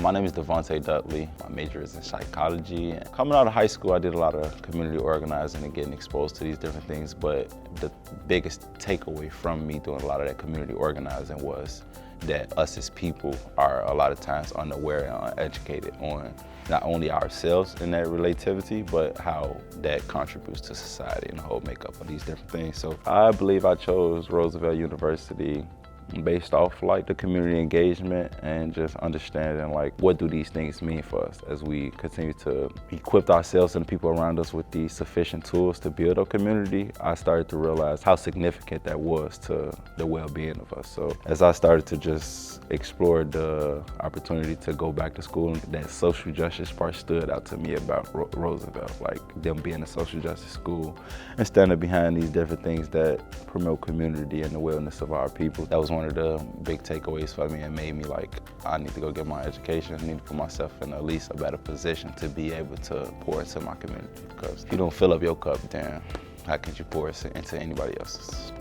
My name is Davonte Dudley. My major is in psychology. Coming out of high school, I did a lot of community organizing and getting exposed to these different things, but the biggest takeaway from me doing a lot of that community organizing was that us as people are a lot of times unaware and uneducated on not only ourselves in that relativity, but how that contributes to society and the whole makeup of these different things. So I believe I chose Roosevelt University based off like the community engagement and just understanding like what do these things mean for us as we continue to equip ourselves and the people around us with the sufficient tools to build a community. I started to realize how significant that was to the well-being of us. So as I started to just explore the opportunity to go back to school, that social justice part stood out to me about Roosevelt, like them being a social justice school and standing behind these different things that promote community and the wellness of our people. That was one of the big takeaways for me and made me like, I need to go get my education. I need to put myself in at least a better position to be able to pour into my community. Because if you don't fill up your cup, then how can you pour into anybody else's?